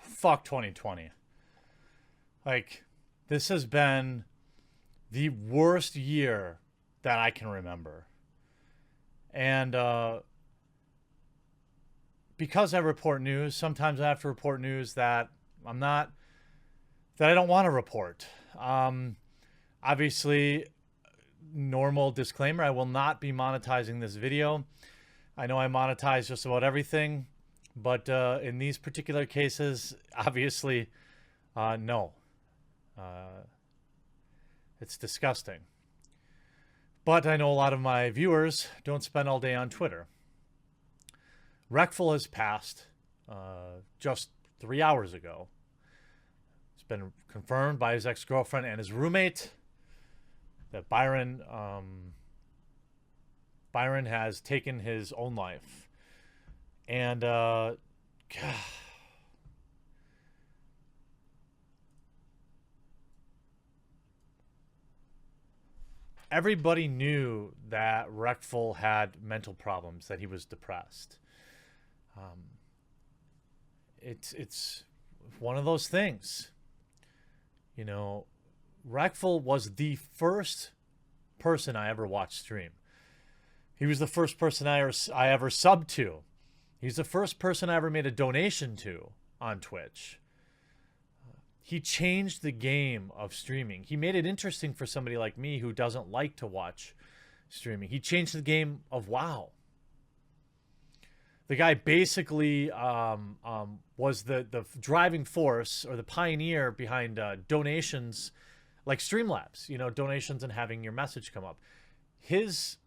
fuck 2020. Like, this has been the worst year that I can remember. And because I report news, sometimes I have to report news that I don't want to report. Obviously, normal disclaimer, I will not be monetizing this video. I know I monetize just about everything, but in these particular cases, obviously, no. It's disgusting. But I know a lot of my viewers don't spend all day on Twitter. Reckful has passed just 3 hours ago. It's been confirmed by his ex-girlfriend and his roommate that Byron has taken his own life. And everybody knew that Reckful had mental problems, that he was depressed. It's one of those things. You know, Reckful was the first person I ever watched stream. He was the first person I ever subbed to. He's the first person I ever made a donation to on Twitch. He changed the game of streaming. He made it interesting for somebody like me who doesn't like to watch streaming. He changed the game of WoW. The guy basically was the driving force or the pioneer behind donations like Streamlabs, you know, donations and having your message come up. His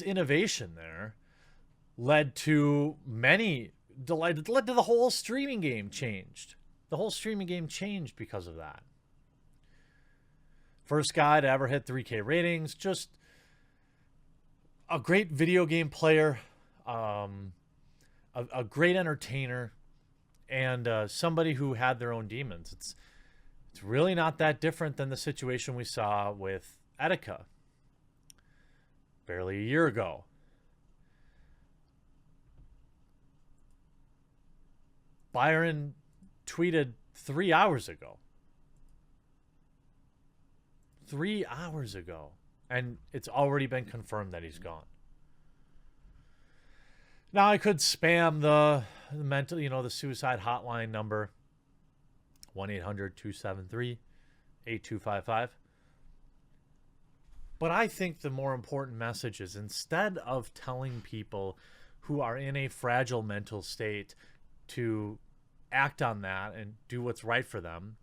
innovation there led to led to the whole streaming game changed. The whole streaming game changed because of that. First guy to ever hit 3K ratings, just a great video game player, a great entertainer, and somebody who had their own demons. It's really not that different than the situation we saw with Etika barely a year ago. Byron tweeted 3 hours ago. 3 hours ago. And it's already been confirmed that he's gone. Now I could spam the mental, the suicide hotline number, 1-800-273-8255. But I think the more important message is, instead of telling people who are in a fragile mental state to act on that and do what's right for them,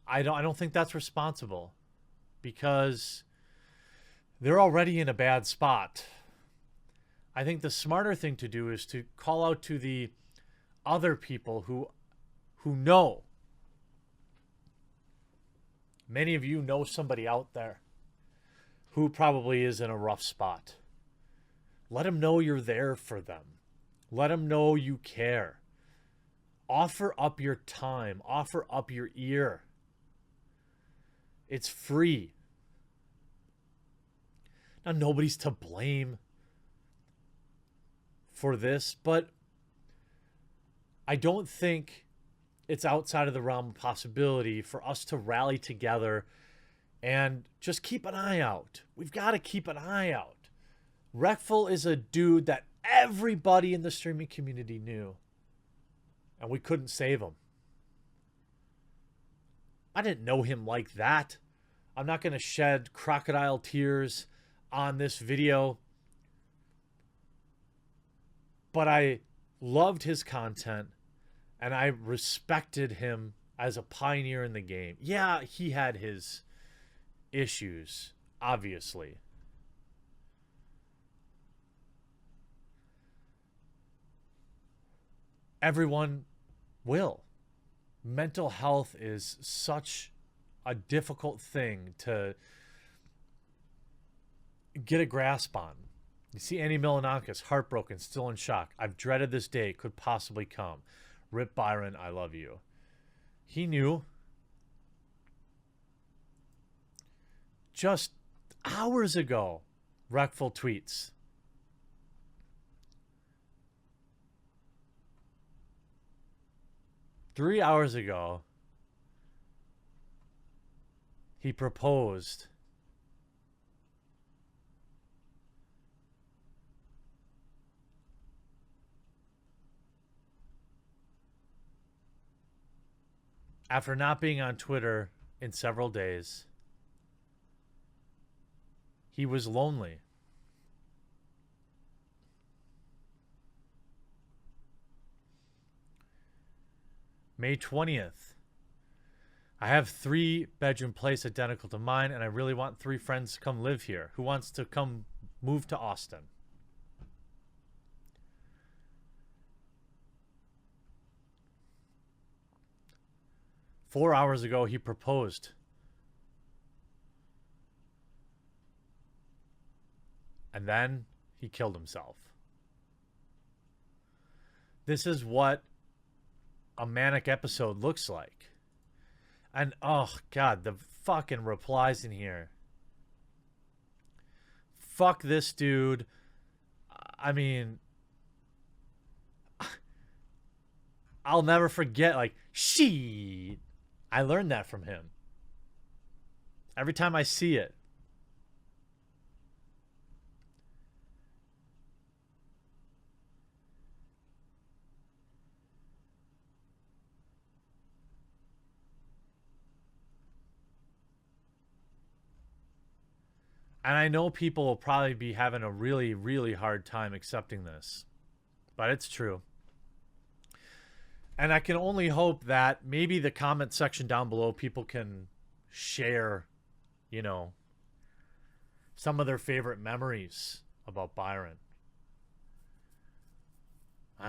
I don't think that's responsible, because they're already in a bad spot. I think the smarter thing to do is to call out to the other people who know. Many of you know somebody out there who probably is in a rough spot. Let them know you're there for them. Let them know you care. Offer up your time. Offer up your ear. It's free. Now, nobody's to blame for this, but I don't think it's outside of the realm of possibility for us to rally together and just keep an eye out. We've got to keep an eye out. Reckful is a dude that everybody in the streaming community knew, and we couldn't save him. I didn't know him like that. I'm not going to shed crocodile tears on this video, but I loved his content and I respected him as a pioneer in the game. Yeah, he had his issues, obviously. Everyone will. Mental health is such a difficult thing to get a grasp on. You see Andy Milanakis, heartbroken, still in shock. I've dreaded this day, could possibly come. Rip Byron, I love you. He knew. Just hours ago, Reckful tweets. 3 hours ago, he proposed after not being on Twitter in several days. He was lonely. May 20th. I have 3-bedroom place identical to mine, and I really want 3 friends to come live here. Who wants to come move to Austin? Four hours ago, he proposed. And then he killed himself. This is what a manic episode looks like. And oh god, the fucking replies in here. Fuck this dude. I mean, I'll never forget, like, she. I learned that from him. Every time I see it. And I know people will probably be having a really, really hard time accepting this. But it's true. And I can only hope that maybe the comment section down below, people can share, you know, some of their favorite memories about Byron.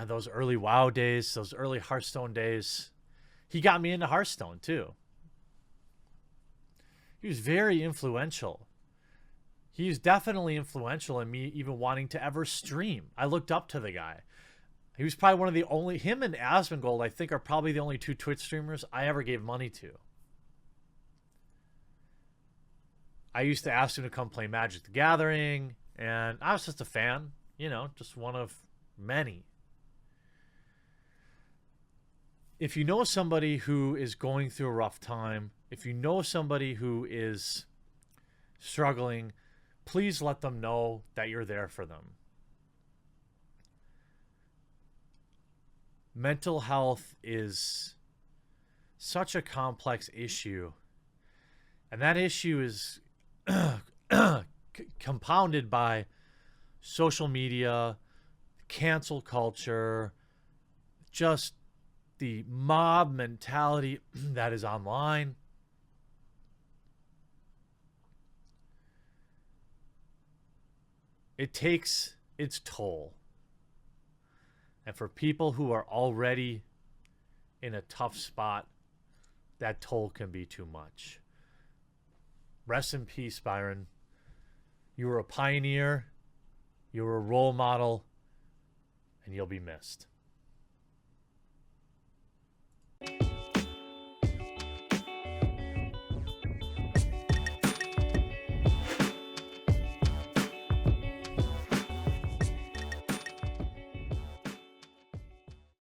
Those early WoW days, those early Hearthstone days. He got me into Hearthstone too. He was very influential. He's definitely influential in me even wanting to ever stream. I looked up to the guy. He was probably one of the only, him and Asmongold, I think, are probably the only 2 Twitch streamers I ever gave money to. I used to ask him to come play Magic the Gathering, and I was just a fan, you know, just one of many. If you know somebody who is going through a rough time, if you know somebody who is struggling, please let them know that you're there for them. Mental health is such a complex issue, and that issue is compounded by social media, cancel culture, just the mob mentality that is online. It takes its toll. And for people who are already in a tough spot, that toll can be too much. Rest in peace, Byron. You were a pioneer, you were a role model, and you'll be missed.